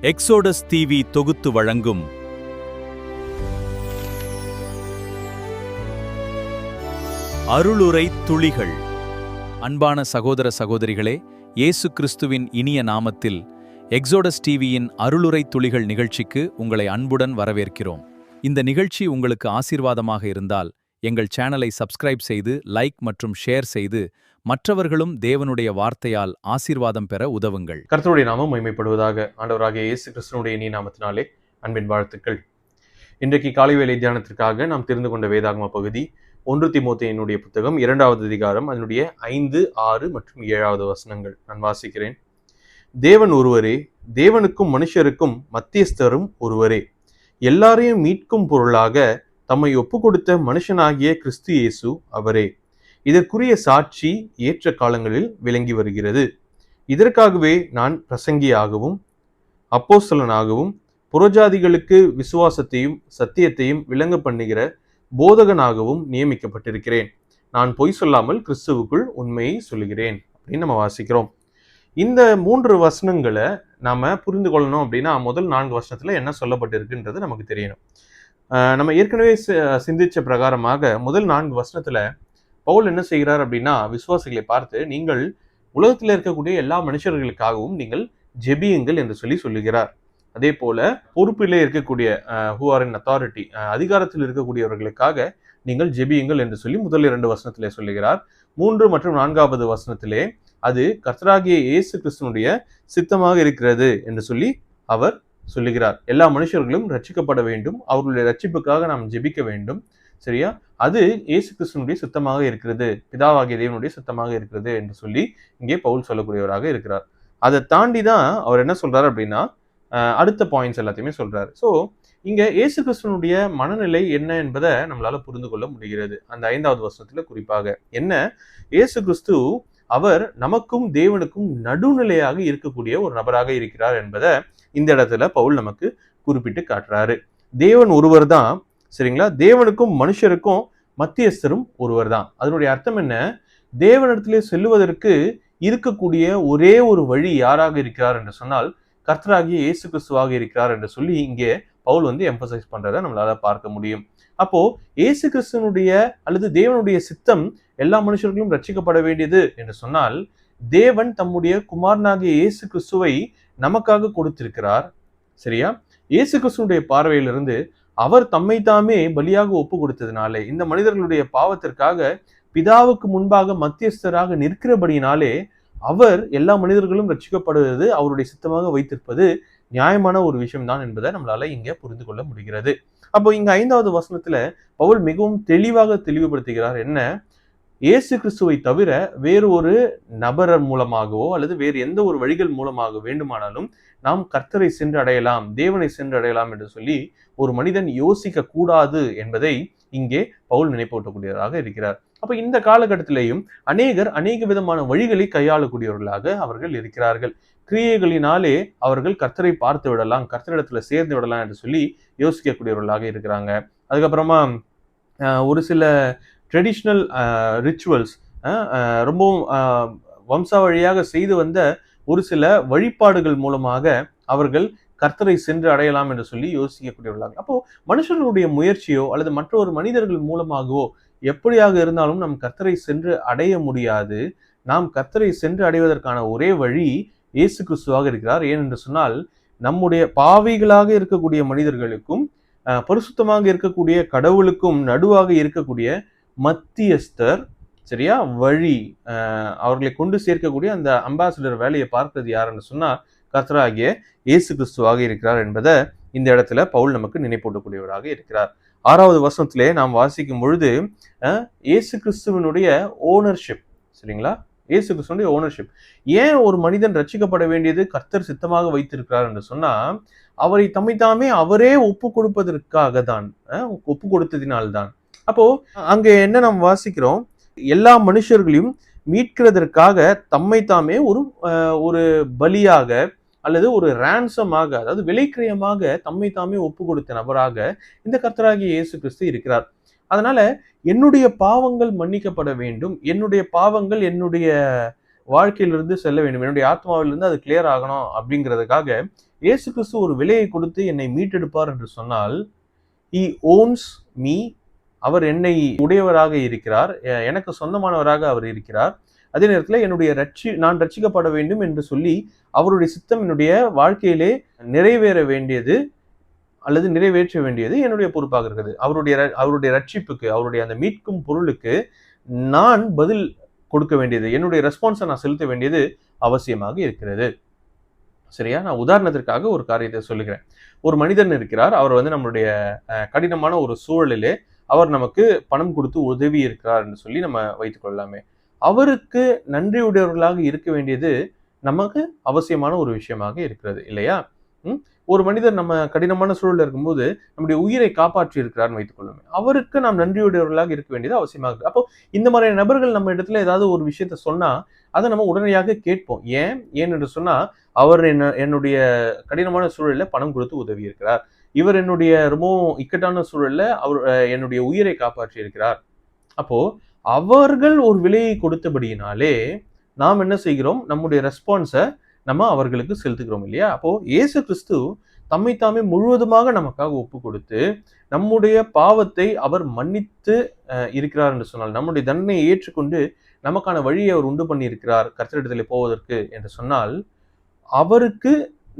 Exodus TV தொகுத்து வழங்கும் அருளுரை துளிகள். அன்பான சகோதர சகோதரிகளே, இயேசு கிறிஸ்துவின் இனிய நாமத்தில் எக்ஸோடஸ் டிவியின் அருளுரை துளிகள் நிகழ்ச்சிக்கு உங்களை அன்புடன் வரவேற்கிறோம். இந்த நிகழ்ச்சி உங்களுக்கு ஆசீர்வாதமாக இருந்தால் எங்கள் சேனலை சப்ஸ்கிரைப் செய்து லைக் மற்றும் ஷேர் செய்து மற்றவர்களும் தேவனுடைய வார்த்தையால் ஆசீர்வாதம் பெற உதவுங்கள். கர்த்தருடைய நாமம் மகிமைப்படுவதாக. ஆண்டவராகிய இயேசு கிறிஸ்துவினுடைய இனிய நாமத்தினாலே அன்பின் வாழ்த்துக்கள். இன்றைக்கு காலை வேளை தியானத்திற்காக நாம் தெரிந்து கொண்ட வேதாகம பகுதி 1 தீமோத்தேயுனுடைய புத்தகம் 2வது அதிகாரம், அதனுடைய 5, 6 மற்றும் 7வது வசனங்கள் நான் வாசிக்கிறேன். தேவன் ஒருவரே, தேவனுக்கும் மனுஷருக்கும் மத்தியஸ்தரும் ஒருவரே, எல்லாரையும் மீட்கும் பொருளாக தம்மை ஒப்பு கொடுத்த மனுஷனாகிய கிறிஸ்து இயேசு அவரே. இதற்குரிய சாட்சி ஏற்ற காலங்களில் விளங்கி வருகிறது. இதற்காகவே நான் பிரசங்கியாகவும் அப்போஸ்தலனாகவும் புறஜாதிகளுக்கு விசுவாசத்தையும் சத்தியத்தையும் விளங்க பண்ணுகிற போதகனாகவும் நியமிக்கப்பட்டிருக்கிறேன். நான் பொய் சொல்லாமல் கிறிஸ்துவுக்குள் உண்மையை சொல்லுகிறேன் அப்படின்னு நம்ம வாசிக்கிறோம். இந்த 3 வசனங்களை நாம புரிந்து கொள்ளணும் அப்படின்னா முதல் 4 வசனத்துல என்ன சொல்லப்பட்டிருக்குன்றது நமக்கு தெரியணும். நம்ம ஏற்கனவே சிந்திச்ச பிரகாரமாக முதல் 4 வசனத்துல பவுல் என்ன செய்கிறார் அப்படின்னா, விசுவாசிகளை பார்த்து நீங்கள் உலகத்தில் இருக்கக்கூடிய எல்லா மனுஷர்களுக்காகவும் நீங்கள் ஜெபியுங்கள் என்று சொல்லுகிறார். அதே போல பொறுப்பிலே இருக்கக்கூடிய ஹூ ஆர் இன் அத்தாரிட்டி, அதிகாரத்தில் இருக்கக்கூடியவர்களுக்காக நீங்கள் ஜெபியுங்கள் என்று சொல்லி முதல் 2 வசனத்திலே சொல்லுகிறார். 3 மற்றும் 4வது வசனத்திலே அது கர்த்தராகிய இயேசு கிறிஸ்துவினுடைய சித்தமாக இருக்கிறது என்று சொல்லி அவர் சொல்லுகிறார். எல்லா மனுஷர்களும் ரட்சிக்கப்பட வேண்டும், அவர்களுடைய ரட்சிப்புக்காக நாம் ஜெபிக்க வேண்டும். சரியா? அது இயேசு கிறிஸ்துவினுடைய சித்தமாக இருக்கிறது, பிதாவாகிய தேவனுடைய சித்தமாக இருக்கிறது என்று சொல்லி இங்கே பவுல் சொல்லக்கூடியவராக இருக்கிறார். அதை தாண்டி தான் அவர் என்ன சொல்றாரு அப்படின்னா அடுத்த பாயிண்ட்ஸ் எல்லாத்தையுமே சொல்றாரு. ஸோ இங்க இயேசு கிறிஸ்துவனுடைய மனநிலை என்ன என்பதை நம்மளால புரிந்து கொள்ள முடிகிறது. அந்த 5வது வசனத்துல குறிப்பாக என்ன, இயேசு கிறிஸ்து அவர் நமக்கும் தேவனுக்கும் நடுநிலையாக இருக்கக்கூடிய ஒரு நபராக இருக்கிறார் என்பதை இந்த இடத்துல பவுல் நமக்கு குறிப்பிட்டு காட்டுறாரு. தேவன் ஒருவர் தான், சரிங்களா? தேவனுக்கும் மனுஷருக்கும் மத்தியஸ்தரும் ஒருவர் தான். அதனுடைய அர்த்தம் என்ன, தேவனிடத்திலே செல்லுவதற்கு இருக்கக்கூடிய ஒரே ஒரு வழி யாராக இருக்கிறார் என்று சொன்னால் கர்த்தராகிய இயேசு கிறிஸ்துவாக இருக்கிறார் என்று சொல்லி இங்கே பவுல் எம்பசைஸ் பண்றதை நம்மளால பார்க்க முடியும். அப்போ இயேசு கிறிஸ்துவனுடைய அல்லது தேவனுடைய சித்தம் எல்லா மனுஷர்களும் ரட்சிக்கப்பட வேண்டியது என்று சொன்னால் தேவன் தம்முடைய குமாரனாகிய இயேசு கிறிஸ்துவை நமக்காக கொடுத்திருக்கிறார். சரியா? இயேசு கிறிஸ்துவனுடைய பார்வையிலிருந்து அவர் தம்மை தாமே பலியாக ஒப்பு கொடுத்ததினாலே, இந்த மனிதர்களுடைய பாவத்திற்காக பிதாவுக்கு முன்பாக மத்தியஸ்தராக நிற்கிறபடியினாலே அவர் எல்லா மனிதர்களும் ரட்சிக்கப்படுவது அவருடைய சித்தமாக வைத்திருப்பது நியாயமான ஒரு விஷயம்தான் என்பதை நம்மளால இங்க புரிந்து கொள்ள முடிகிறது. அப்போ இங்க 5வது வசனத்துல பவுல் மிகவும் தெளிவாக தெளிவுபடுத்துகிறார். என்ன, இயேசு கிறிஸ்துவை தவிர வேறு ஒரு நபர் மூலமாகவோ அல்லது வேறு எந்த ஒரு வழிகள் மூலமாக வேண்டுமானாலும் நாம் கர்த்தரை சென்று அடையலாம், தேவனை சென்று அடையலாம் என்று சொல்லி ஒரு மனிதன் யோசிக்க கூடாது என்பதை இங்கே பவுல் நினைப்பூட்டக்கூடியவராக இருக்கிறார். அப்ப இந்த காலகட்டத்திலேயும் அநேக விதமான வழிகளை கையாளக்கூடியவர்களாக அவர்கள் இருக்கிறார்கள். கிரியைகளினாலே அவர்கள் கர்த்தரை பார்த்து விடலாம், கர்த்தரிடத்துல சேர்ந்து விடலாம் என்று சொல்லி யோசிக்கக்கூடியவர்களாக இருக்கிறாங்க. அதுக்கப்புறமா ஒரு சில ட்ரெடிஷ்னல் ரிச்சுவல்ஸ், ரொம்பவும் வம்சாவழியாக செய்து வந்த ஒரு சில வழிபாடுகள் மூலமாக அவர்கள் கர்த்தரை சென்று அடையலாம் என்று சொல்லி யோசிக்கக்கூடியவர்களாக. அப்போ மனுஷர்களுடைய முயற்சியோ அல்லது மற்றொரு மனிதர்கள் மூலமாகவோ எப்படியாக இருந்தாலும் நம் கர்த்தரை சென்று அடைய முடியாது. நாம் கர்த்தரை சென்று அடைவதற்கான ஒரே வழி இயேசு கிறிஸ்துவாக இருக்கிறார். ஏனென்று சொன்னால் நம்முடைய பாவிகளாக இருக்கக்கூடிய மனிதர்களுக்கும் பரிசுத்தமாக இருக்கக்கூடிய கடவுளுக்கும் நடுவாக இருக்கக்கூடிய மத்தியஸ்தர், சரியா, வழி, அவர்களை கொண்டு சேர்க்கக்கூடிய அந்த அம்பாசிடர் வேலையை பார்க்கிறது யாருன்னு சொன்னா கர்த்தராகிய இயேசு கிறிஸ்துவாக இருக்கிறார் என்பதை இந்த இடத்துல பவுல் நமக்கு நினைப்பூட்டக்கூடியவராக இருக்கிறார். 6வது வசனத்திலே நாம் வாசிக்கும் பொழுது இயேசு கிறிஸ்துவனுடைய ஓனர்ஷிப், சரிங்களா, இயேசு கிறிஸ்துவனுடைய ஓனர்ஷிப். ஏன் ஒரு மனிதன் ரட்சிக்கப்பட வேண்டியது கர்த்தர் சித்தமாக வைத்திருக்கிறார் என்று சொன்னா அவரை தம்மைத்தாமே அவரே ஒப்பு கொடுப்பதற்காக தான், ஒப்பு கொடுத்ததினால்தான். அப்போ அங்க என்ன நாம் வாசிக்கிறோம், எல்லா மனுஷர்களையும் மீட்கிறதற்காக தம்மைத்தாமே ஒரு பலியாக அல்லது ஒரு ரான்சமாக, அதாவது விலைக்கிரயமாக தம்மைத்தாமே ஒப்பு கொடுத்த நபராக இந்த கர்த்தராகிய இயேசு கிறிஸ்து இருக்கிறார். அதனால என்னுடைய பாவங்கள் மன்னிக்கப்பட வேண்டும், என்னுடைய பாவங்கள் என்னுடைய வாழ்க்கையிலிருந்து செல்ல வேண்டும், என்னுடைய ஆத்மாவிலிருந்து அது கிளியர் ஆகணும் அப்படிங்கிறதுக்காக இயேசு கிறிஸ்து ஒரு விலையை கொடுத்து என்னை மீட்டெடுப்பார் என்று சொன்னால், he owns me, அவர் என்னை உடையவராக இருக்கிறார், எனக்கு சொந்தமானவராக அவர் இருக்கிறார். அதே நேரத்தில் நான் ரட்சிக்கப்பட வேண்டும் என்று சொல்லி அவருடைய சித்தம் என்னுடைய வாழ்க்கையிலே நிறைவேற்ற வேண்டியது என்னுடைய பொறுப்பாக இருக்கிறது. அவருடைய ரட்சிப்புக்கு, அவருடைய அந்த மீட்கும் பொருளுக்கு நான் பதில் கொடுக்க வேண்டியது, என்னுடைய ரெஸ்பான்ஸை நான் செலுத்த வேண்டியது அவசியமாக இருக்கிறது. சரியா? நான் உதாரணத்திற்காக ஒரு காரியத்தை சொல்லுகிறேன். ஒரு மனிதன் இருக்கிறார், அவர் நம்மளுடைய கடினமான ஒரு சூழலிலே அவர் நமக்கு பணம் கொடுத்து உதவி இருக்கிறார் என்று சொல்லி நம்ம வைத்துக் கொள்ளலாமே. அவருக்கு நன்றியுடையவர்களாக இருக்க வேண்டியது நமக்கு அவசியமான ஒரு விஷயமாக இருக்கிறது இல்லையா? ஒரு மனிதர் நம்ம கடினமான சூழலில் இருக்கும்போது நம்முடைய உயிரை காப்பாற்றி இருக்கிறார்னு வைத்துக் கொள்ளுமே, அவருக்கு நாம் நன்றியுடையவர்களாக இருக்க வேண்டியது அவசியமாக இருக்கு. அப்போ இந்த மாதிரியான நபர்கள் நம்ம இடத்துல ஏதாவது ஒரு விஷயத்த சொன்னா அதை நம்ம உடனடியாக கேட்போம். ஏன் என்று சொன்னா, அவர் என்னுடைய கடினமான சூழல்ல பணம் கொடுத்து உதவி இருக்கிறார், இவர் என்னுடைய ரொம்ப இக்கட்டான சூழல்ல அவர் என்னுடைய உயிரை காப்பாற்றி இருக்கிறார். அப்போ அவர்கள் ஒரு விலையை கொடுத்தபடியினாலே நாம் என்ன செய்கிறோம், நம்முடைய ரெஸ்பான்ஸை நம்ம அவர்களுக்கு செலுத்துகிறோம் இல்லையா? அப்போ இயேசு கிறிஸ்து தம்மை தாமே முழுவதுமாக நமக்காக ஒப்பு கொடுத்து நம்முடைய பாவத்தை அவர் மன்னித்து இருக்கிறார் என்று சொன்னால், நம்முடைய தண்டனையை ஏற்றுக்கொண்டு நமக்கான வழியை அவர் உண்டு பண்ணி இருக்கிறார் கர்த்தரிடத்திலே போவதற்கு என்று சொன்னால், அவருக்கு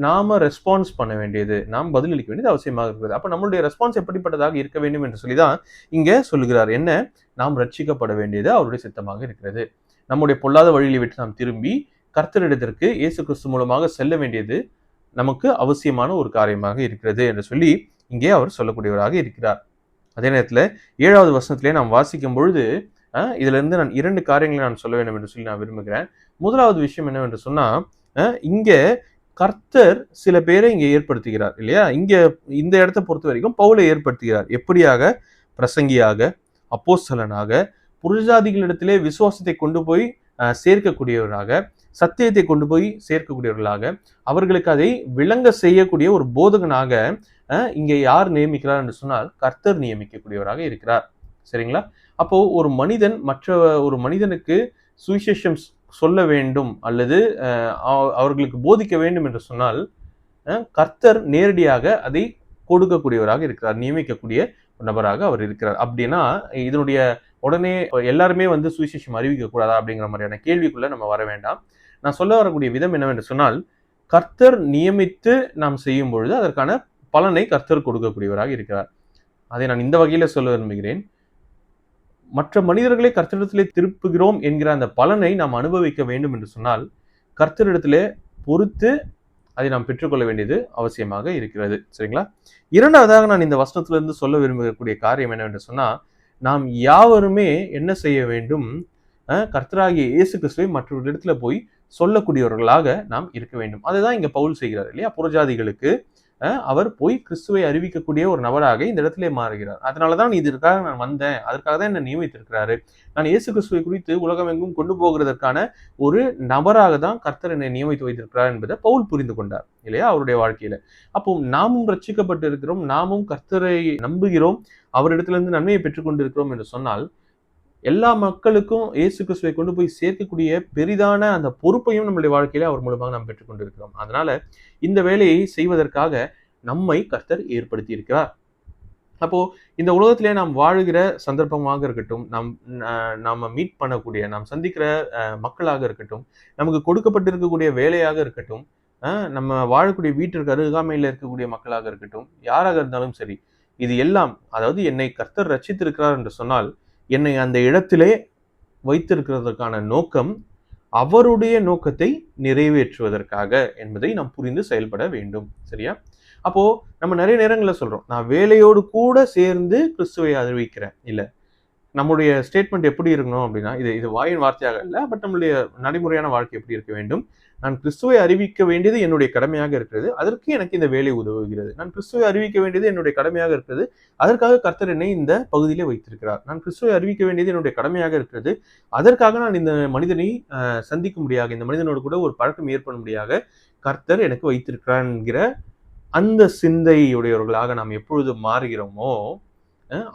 நாம ரெஸ்பான்ஸ் பண்ண வேண்டியது, நாம் பதிலளிக்க வேண்டியது அவசியமாக இருக்கிறது. அப்ப நம்மளுடைய ரெஸ்பான்ஸ் எப்படிப்பட்டதாக இருக்க வேண்டும் என்று சொல்லிதான் இங்க சொல்லுகிறார். என்ன? நாம் ரட்சிக்கப்பட வேண்டியது அவருடைய சித்தமாக இருக்கிறது. நம்முடைய பொல்லாத வழியை விட்டு நாம் திரும்பி கர்த்தரிடத்திற்கு இயேசு கிறிஸ்து மூலமாக செல்ல வேண்டியது நமக்கு அவசியமான ஒரு காரியமாக இருக்கிறது என்று சொல்லி இங்கே அவர் சொல்லக்கூடியவராக இருக்கிறார். அதே நேரத்தில் 7வது வசனத்திலே நாம் வாசிக்கும் பொழுது இதுல இருந்து நான் 2 காரியங்களை நான் சொல்ல வேண்டும் என்று சொல்லி நான் விரும்புகிறேன். முதலாவது விஷயம் என்னவென்று சொன்னா, இங்க கர்த்தர் சில பேரை இங்க ஏற்படுத்துகிறார் இல்லையா? இங்க இந்த இடத்தை பொறுத்த வரைக்கும் பவுலை ஏற்படுத்துகிறார். எப்படியாக? பிரசங்கியாக, அப்போஸ்தலனாக, புறஜாதிகளிடத்திலே விசுவாசத்தை கொண்டு போய் சேர்க்கக்கூடியவராக, சத்தியத்தை கொண்டு போய் சேர்க்கக்கூடியவர்களாக, அவர்களுக்கு அதை விளங்க செய்யக்கூடிய ஒரு போதகனாக இங்கே யார் நியமிக்கிறார் என்று சொன்னால், கர்த்தர் நியமிக்கக்கூடியவராக இருக்கிறார். சரிங்களா? அப்போ ஒரு மனிதனுக்கு சுவிசேஷம் சொல்ல வேண்டும் அல்லது அவர்களுக்கு போதிக்க வேண்டும் என்று சொன்னால், கர்த்தர் நேரடியாக அதை கொடுக்கக்கூடியவராக இருக்கிறார், நியமிக்கக்கூடிய நபராக அவர் இருக்கிறார். அப்படின்னா இதனுடைய உடனே எல்லாருமே சுவிசேஷம் அறிவிக்க கூடாதா அப்படிங்கிற மாதிரியான கேள்விக்குள்ள நம்ம வர வேண்டாம். நான் சொல்ல வரக்கூடிய விதம் என்னவென்று சொன்னால், கர்த்தர் நியமித்து நாம் செய்யும் பொழுது அதற்கான பலனை கர்த்தர் கொடுக்கக்கூடியவராக இருக்கிறார். அதை நான் இந்த வகையில சொல்ல விரும்புகிறேன். மற்ற மனிதர்களை கர்த்தரிடத்திலே திருப்புகிறோம் என்கிற அந்த பலனை நாம் அனுபவிக்க வேண்டும் என்று சொன்னால், கர்த்தரிடத்திலே பொறுத்து அதை நாம் பெற்றுக்கொள்ள வேண்டியது அவசியமாக இருக்கிறது. சரிங்களா? இரண்டாவதாக நான் இந்த வசனத்திலிருந்து சொல்ல விரும்பக்கூடிய காரியம் என்னவென்று சொன்னா, நாம் யாவருமே என்ன செய்ய வேண்டும், கர்த்தராகிய இயேசு கிறிஸ்துவை மற்றவர்களிடத்துல போய் சொல்லக்கூடியவர்களாக நாம் இருக்க வேண்டும். அதுதான் இங்க பவுல் செய்கிறார் இல்லையா? புறஜாதிகளுக்கு அவர் போய் கிறிஸ்துவை அறிவிக்கக்கூடிய ஒரு நபராக இந்த இடத்திலே மாறுகிறார். அதனாலதான் இதற்காக நான் வந்தேன், அதற்காக தான் என்னை நியமித்திருக்கிறாரு, நான் இயேசு கிறிஸ்துவை குறித்து உலகம் எங்கும் கொண்டு போகிறதற்கான ஒரு நபராக தான் கர்த்தர் என்னை நியமித்து வைத்திருக்கிறார் என்பதை பவுல் புரிந்து கொண்டார் இல்லையா அவருடைய வாழ்க்கையில. அப்போ நாமும் ரட்சிக்கப்பட்டு இருக்கிறோம், நாமும் கர்த்தரை நம்புகிறோம், அவரிடத்திலிருந்து நன்மையை பெற்றுக்கொண்டு இருக்கிறோம் என்று சொன்னால், எல்லா மக்களுக்கும் இயேசு கிறிஸ்துவை கொண்டு போய் சேர்க்கக்கூடிய பெரிதான அந்த பொறுப்பையும் நம்மளுடைய வாழ்க்கையில அவர் மூலமாக நாம் பெற்றுக்கொண்டு இருக்கிறோம். அதனால இந்த வேலையை செய்வதற்காக நம்மை கர்த்தர் ஏற்படுத்தி இருக்கிறார். அப்போ இந்த உலகத்திலே நாம் வாழுகிற சந்தர்ப்பமாக இருக்கட்டும், நாம மீட் பண்ணக்கூடிய, நாம் சந்திக்கிற மக்களாக இருக்கட்டும், நமக்கு கொடுக்கப்பட்டிருக்கக்கூடிய வேலையாக இருக்கட்டும், நம்ம வாழக்கூடிய வீட்டிற்கு அருகாமையில் இருக்கக்கூடிய மக்களாக இருக்கட்டும், யாராக இருந்தாலும் சரி, இது எல்லாம், அதாவது என்னை கர்த்தர் ரட்சித்திருக்கிறார் என்று சொன்னால், என்னை அந்த இடத்திலே வைத்திருக்கிறதற்கான நோக்கம் அவருடைய நோக்கத்தை நிறைவேற்றுவதற்காக என்பதை நாம் புரிந்து செயல்பட வேண்டும். சரியா? அப்போ நம்ம நிறைய நேரங்களில் சொல்றோம், நான் வேலையோடு கூட சேர்ந்து கிறிஸ்துவை அறிவிக்கிறேன். இல்ல, நம்முடைய ஸ்டேட்மெண்ட் எப்படி இருக்கணும் அப்படின்னா, இது வாயின் வார்த்தையாக இல்லை, பட் நம்மளுடைய நடைமுறையான வாழ்க்கை எப்படி இருக்க வேண்டும், நான் கிறிஸ்துவை அறிவிக்க வேண்டியது என்னுடைய கடமையாக இருக்கிறது, அதற்கு எனக்கு இந்த வேலை உதவுகிறது. நான் கிறிஸ்துவை அறிவிக்க வேண்டியது என்னுடைய கடமையாக இருக்கிறது, அதற்காக கர்த்தர் என்னை இந்த பகுதியிலே வைத்திருக்கிறார். நான் கிறிஸ்துவை அறிவிக்க வேண்டியது என்னுடைய கடமையாக இருக்கிறது, அதற்காக நான் இந்த மனிதனை சந்திக்க முடியாக, இந்த மனிதனோடு கூட ஒரு பழக்கம் ஏற்படும்படியாக கர்த்தர் எனக்கு வைத்திருக்கிறார் என்கிற அந்த சிந்தையுடையவர்களாக நாம் எப்பொழுது மாறுகிறோமோ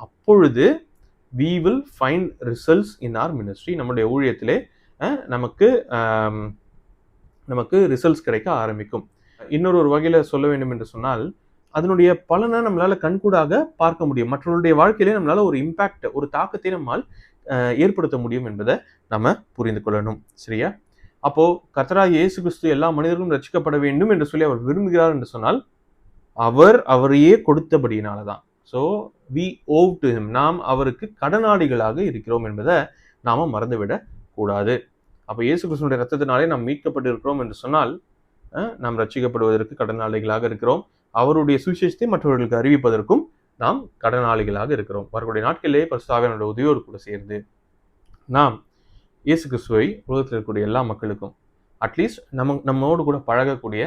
அப்பொழுது we will find results in our ministry. நம்முடைய ஊழியத்திலே நமக்கு ரிசல்ட்ஸ் கிடைக்க ஆரம்பிக்கும். இன்னொரு வகையில சொல்ல வேண்டும் என்று சொன்னால், அதனுடைய பலனை நம்மளால கண்கூடாக பார்க்க முடியும். மற்றவர்களுடைய வாழ்க்கையிலே நம்மளால ஒரு இம்பாக்ட், ஒரு தாக்கத்தை நம்மால் ஏற்படுத்த முடியும் என்பதை நம்ம புரிந்து கொள்ளணும். சரியா? அப்போ கர்த்தராகிய இயேசு கிறிஸ்து எல்லா மனிதர்களும் ரட்சிக்கப்பட வேண்டும் என்று சொல்லி அவர் விரும்புகிறார் என்று சொன்னால், அவரையே கொடுத்தபடியினாலதான். So we owe to him. நாம் அவருக்கு கடனாளிகளாக இருக்கிறோம் என்பதை நாம மறந்துவிடக் கூடாது. அப்ப இயேசு கிறிஸ்துவினுடைய ரத்தத்தினாலே நாம் மீட்கப்பட்டிருக்கிறோம் என்று சொன்னால், நாம் ரட்சிக்கப்படுவதற்கு கடனாளிகளாக இருக்கிறோம். அவருடைய சுவிசேஷத்தை மற்றவர்களுக்கு அறிவிப்பதற்கும் நாம் கடனாளிகளாக இருக்கிறோம். வரக்கூடிய நாட்களிலே பரிசுத்த ஆவியானவருடைய உதவியோடு கூட சேர்ந்து நாம் இயேசு கிறிஸ்துவை உலகத்தில் இருக்கக்கூடிய எல்லா மக்களுக்கும், அட்லீஸ்ட் நம்மோடு கூட பழகக்கூடிய,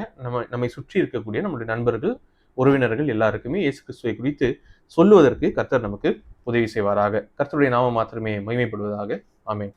நம்மை சுற்றி இருக்கக்கூடிய நம்முடைய நண்பர்கள், உறவினர்கள் எல்லாருக்குமே இயேசு கிறிஸ்துவை குறித்து சொல்லுவதற்கு கர்த்தர் நமக்கு உதவி செய்வாராக. கர்த்தருடைய நாமம் மாத்திரமே மகிமைப்படுவதாக. ஆமென்.